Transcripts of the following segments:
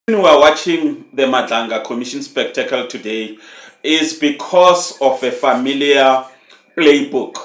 We are watching the Madlanga Commission spectacle today is because of a familiar playbook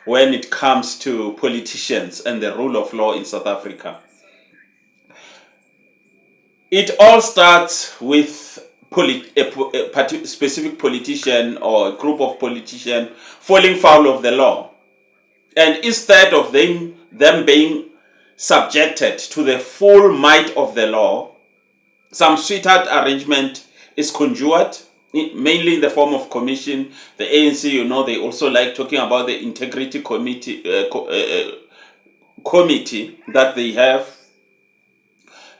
when it comes to politicians and the rule of law in South Africa. It all starts with a specific politician or a group of politicians falling foul of the law. And instead of them being subjected to the full might of the law, some sweetheart arrangement is conjured, mainly in the form of commission. The ANC, they also like talking about the integrity committee that they have.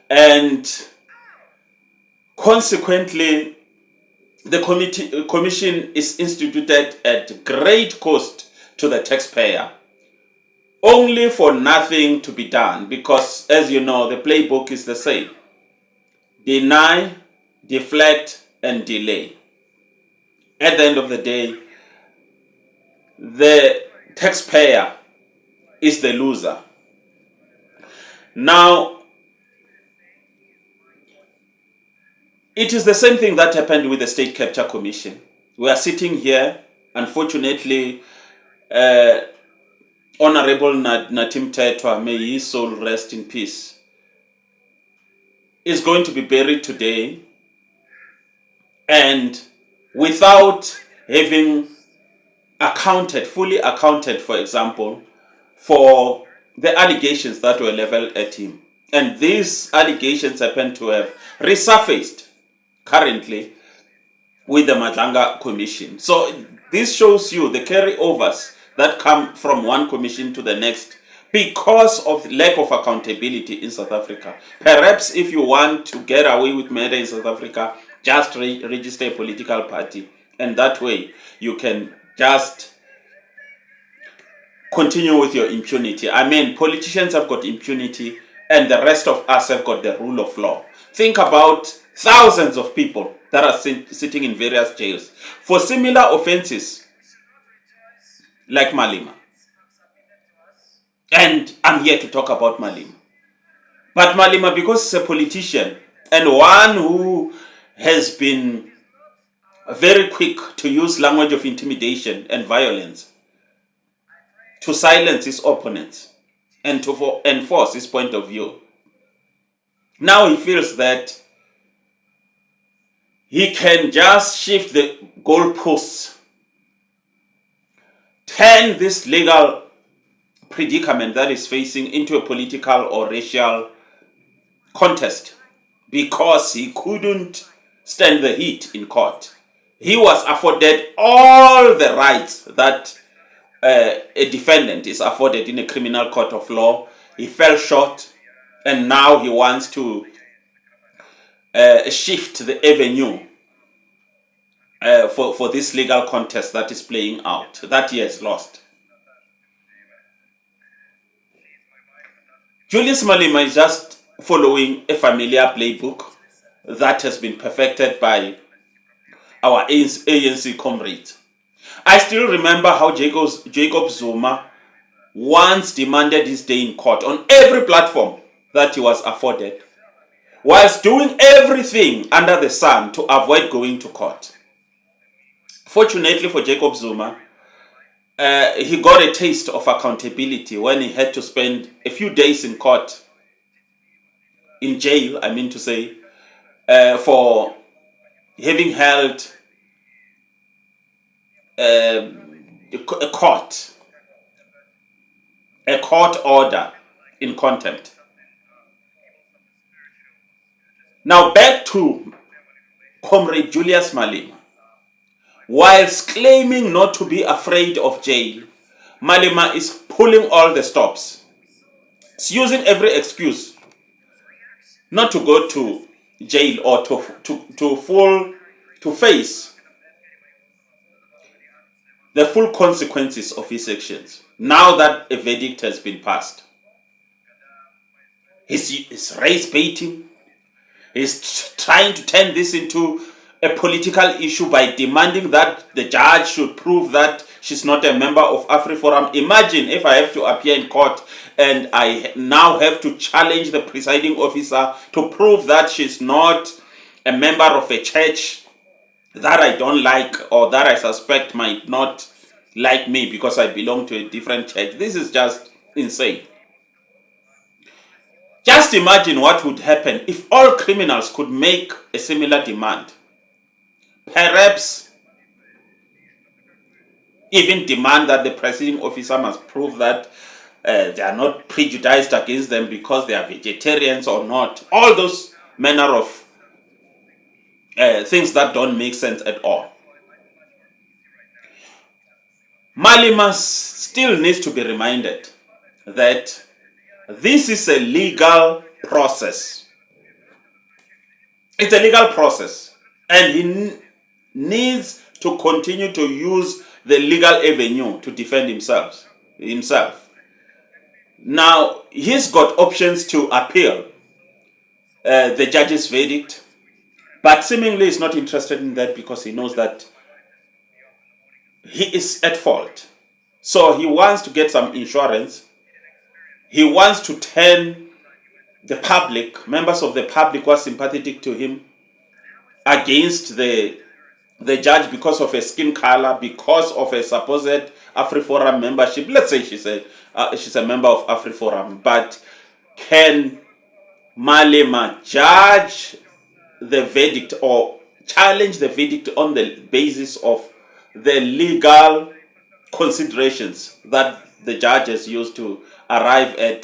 And consequently, the commission is instituted at great cost to the taxpayer, only for nothing to be done, because, as you know, the playbook is the same: deny, deflect, and delay. At the end of the day, the taxpayer is the loser. Now, it is the same thing that happened with the State Capture Commission. We are sitting here, unfortunately, Honorable Natim Tetwa, may his soul rest in peace, is going to be buried today, and without having fully accounted, for example, for the allegations that were leveled at him. And these allegations happen to have resurfaced currently with the Madlanga Commission. So this shows you the carryovers that come from one commission to the next because of lack of accountability in South Africa. Perhaps if you want to get away with murder in South Africa, just register a political party, and that way you can just continue with your impunity. I mean, politicians have got impunity, and the rest of us have got the rule of law. Think about thousands of people that are sitting in various jails for similar offenses like Malema. And I'm here to talk about Malema. But Malema, because he's a politician and one who has been very quick to use language of intimidation and violence to silence his opponents and to enforce his point of view, now he feels that he can just shift the goalposts, turn this legal predicament that is facing into a political or racial contest, because he couldn't stand the heat in court. He was afforded all the rights that a defendant is afforded in a criminal court of law. He fell short, and now he wants to shift the avenue for this legal contest that is playing out, that he has lost. Julius Malema is just following a familiar playbook that has been perfected by our ANC comrades. I still remember how Jacob Zuma once demanded his day in court on every platform that he was afforded, whilst doing everything under the sun to avoid going to court. Fortunately for Jacob Zuma, he got a taste of accountability when he had to spend a few days in court, in jail, I mean to say, for having held a court order in contempt. Now back to Comrade Julius Malema. Whilst claiming not to be afraid of jail, Malema is pulling all the stops. He's using every excuse not to go to jail or to face the full consequences of his actions, now that a verdict has been passed. He's race baiting. He's trying to turn this into a political issue by demanding that the judge should prove that she's not a member of AfriForum. Imagine if I have to appear in court and I now have to challenge the presiding officer to prove that she's not a member of a church that I don't like or that I suspect might not like me because I belong to a different church. This is just insane. Just imagine what would happen if all criminals could make a similar demand. Perhaps even demand that the presiding officer must prove that they are not prejudiced against them because they are vegetarians or not. All those manner of things that don't make sense at all. Malema still needs to be reminded that this is a legal process. It's a legal process. And he needs to continue to use the legal avenue to defend himself. Now, he's got options to appeal the judge's verdict, but seemingly he's not interested in that because he knows that he is at fault. So he wants to get some insurance. He wants to turn the public, members of the public who are sympathetic to him, against the judge because of a skin color, because of a supposed AfriForum membership. Let's say she's a member of AfriForum, but can Malema judge the verdict or challenge the verdict on the basis of the legal considerations that the judge has used to arrive at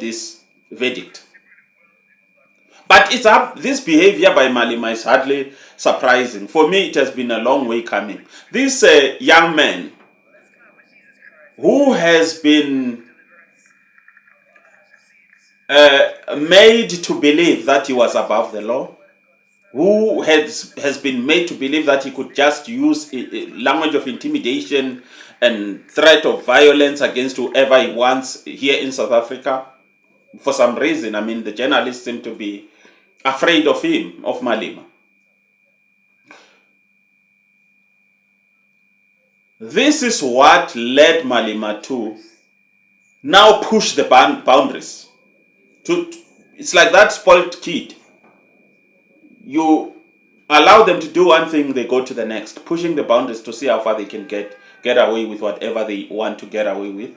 this verdict? But this behavior by Malema is hardly surprising. For me, it has been a long way coming. This young man who has been made to believe that he was above the law, who has been made to believe that he could just use language of intimidation and threat of violence against whoever he wants here in South Africa. For some reason, I mean, the journalists seem to be afraid of him, of Malema. This is what led Malema to now push the boundaries. It's like that spoiled kid. You allow them to do one thing, they go to the next, pushing the boundaries to see how far they can get away with whatever they want to get away with.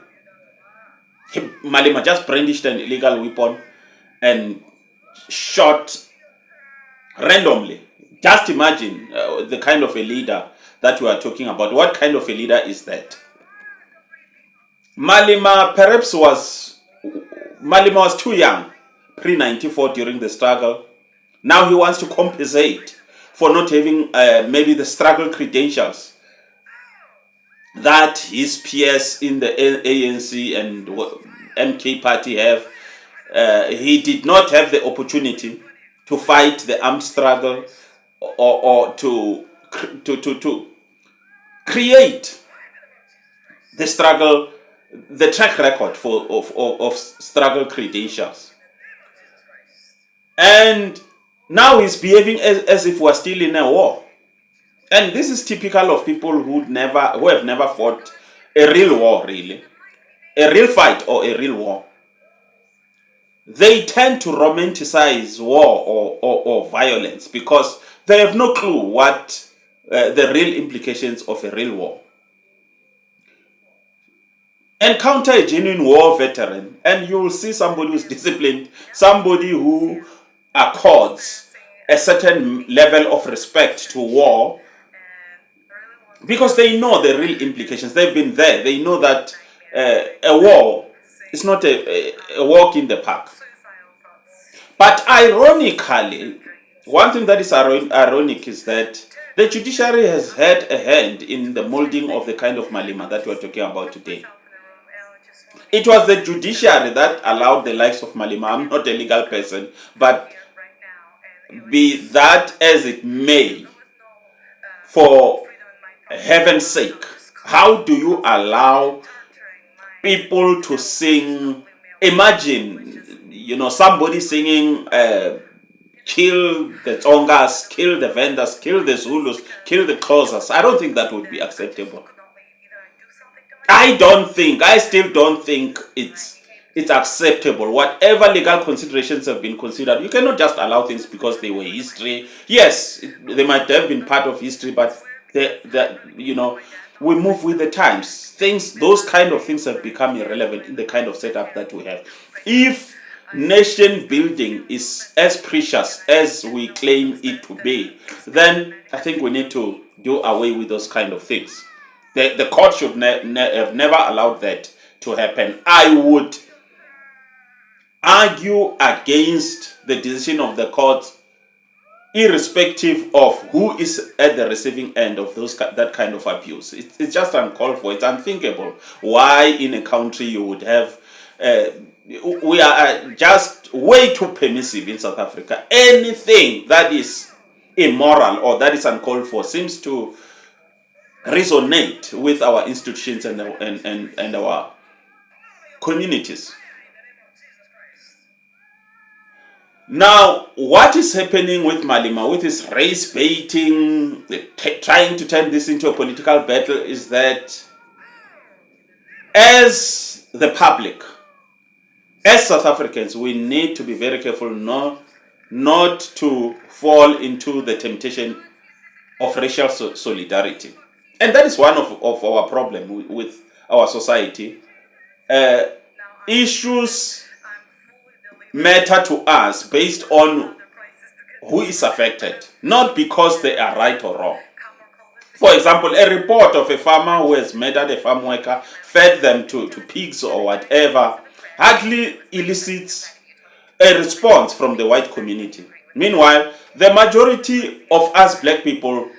Malema just brandished an illegal weapon and shot randomly. Just imagine the kind of a leader that we are talking about. What kind of a leader is that? Malema was too young pre-94 during the struggle. Now he wants to compensate for not having maybe the struggle credentials that his peers in the ANC and MK party have. He did not have the opportunity to fight the armed struggle or to create the struggle, the track record of struggle credentials. And now he's behaving as if we're still in a war. And this is typical of people who have never fought a real war, really. A real fight or a real war. They tend to romanticize war or violence because they have no clue what the real implications of a real war. Encounter a genuine war veteran and you will see somebody who's disciplined, somebody who accords a certain level of respect to war because they know the real implications. They've been there. They know that a war is not a walk in the park. But ironically, one thing that is ironic is that the judiciary has had a hand in the molding of the kind of Malema that we're talking about today. It was the judiciary that allowed the likes of Malema. I'm not a legal person, but be that as it may, for heaven's sake, how do you allow people to sing? Imagine, somebody singing kill the Tongas, kill the Vendas, kill the Zulus, kill the Xhosas. I don't think that would be acceptable. I still don't think it's acceptable. Whatever legal considerations have been considered, you cannot just allow things because they were history. Yes, they might have been part of history, but we move with the times. Those kind of things have become irrelevant in the kind of setup that we have. If nation building is as precious as we claim it to be, then I think we need to do away with those kind of things. The court should have never allowed that to happen. I would argue against the decision of the court, irrespective of who is at the receiving end of that kind of abuse. It's just uncalled for. It's unthinkable. Why in a country you would have... we are just way too permissive in South Africa. Anything that is immoral or that is uncalled for seems to resonate with our institutions and our communities. Now, what is happening with Malema, with his race baiting, trying to turn this into a political battle, is that as the public, as South Africans, we need to be very careful not to fall into the temptation of racial solidarity. And that is one of our problem with our society. Issues matter to us based on who is affected, not because they are right or wrong. For example, a report of a farmer who has murdered a farm worker, fed them to pigs or whatever, hardly elicits a response from the white community. Meanwhile, the majority of us black people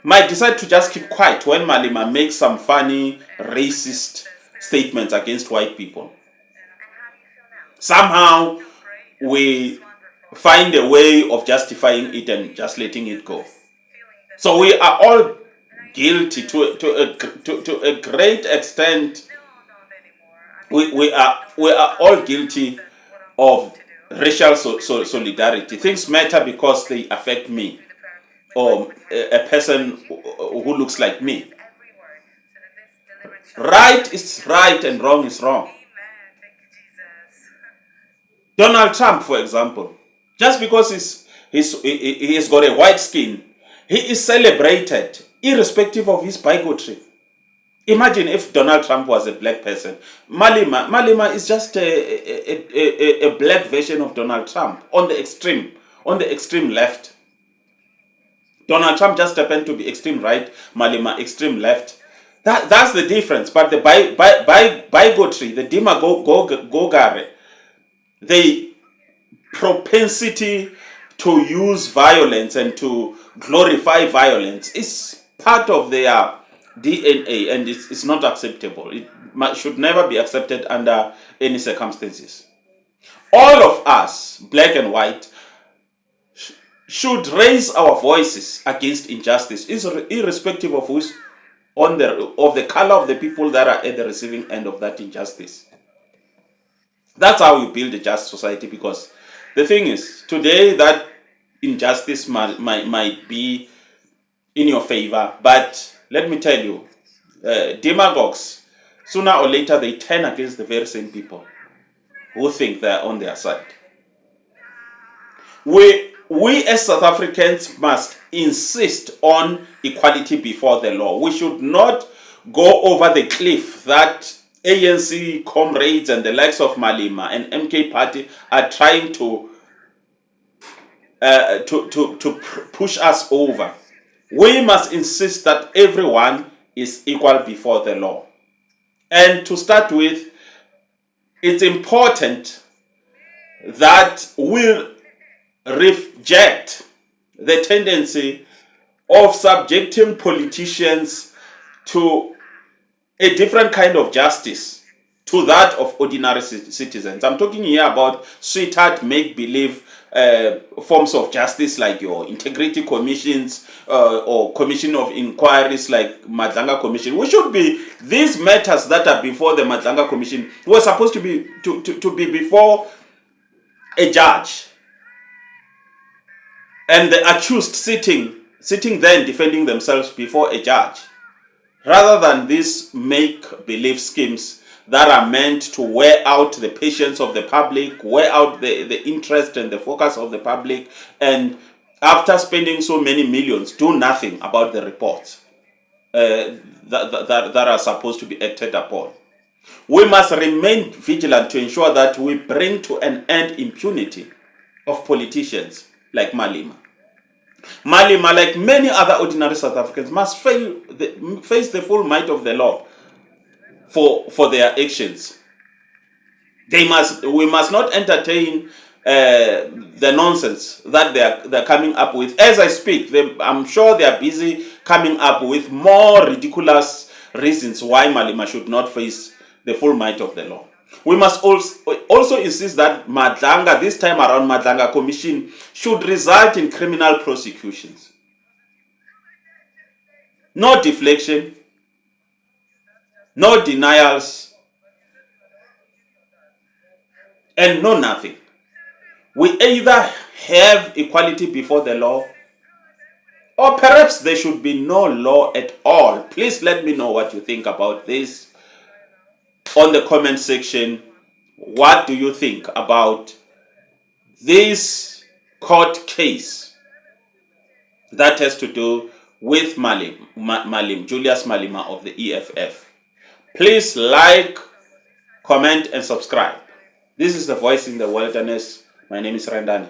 might decide to just keep quiet when Malema makes some funny, racist statements against white people. Somehow, we find a way of justifying it and just letting it go. So we are all guilty to a great extent. We are all guilty of racial solidarity. Things matter because they affect me, or a person who looks like me. Right is right and wrong is wrong. Donald Trump, for example, just because he's got a white skin, he is celebrated irrespective of his bigotry. Imagine if Donald Trump was a black person. Malema is just a black version of Donald Trump on the extreme left. Donald Trump just happened to be extreme right, Malema extreme left. That's the difference. But the bigotry, the demagoguery, the propensity to use violence and to glorify violence is part of their DNA, and it's not acceptable. It should never be accepted under any circumstances. All of us, black and white, should raise our voices against injustice, irrespective of the color of the people that are at the receiving end of that injustice. That's how you build a just society, because the thing is, today that injustice might be in your favor, but let me tell you, demagogues, sooner or later they turn against the very same people who think they're on their side. We as South Africans must insist on equality before the law. We should not go over the cliff that ANC comrades and the likes of Malema and MK Party are trying to push us over. We must insist that everyone is equal before the law. And to start with, it's important that we reject the tendency of subjecting politicians to a different kind of justice to that of ordinary citizens. I'm talking here about sweetheart, make-believe forms of justice like your integrity commissions or commission of inquiries like Madlanga Commission. These matters that are before the Madlanga Commission were supposed to be before a judge. and the accused sitting there and defending themselves before a judge, rather than these make-believe schemes that are meant to wear out the patience of the public, wear out the interest and the focus of the public, and after spending so many millions, do nothing about the reports that are supposed to be acted upon. We must remain vigilant to ensure that we bring to an end impunity of politicians like Malema. Malema, like many other ordinary South Africans, must face the full might of the law for their actions. We must not entertain the nonsense that they're coming up with. As I speak, I'm sure they are busy coming up with more ridiculous reasons why Malema should not face the full might of the law. We must also insist that Madlanga, this time around, Madlanga Commission should result in criminal prosecutions. No deflection, no denials, and no nothing. We either have equality before the law, or perhaps there should be no law at all. Please let me know what you think about this on the comment section. What do you think about this court case that has to do with Julius Malema of the EFF? Please like, comment, and subscribe. This is the Voice in the Wilderness. My name is Rendani.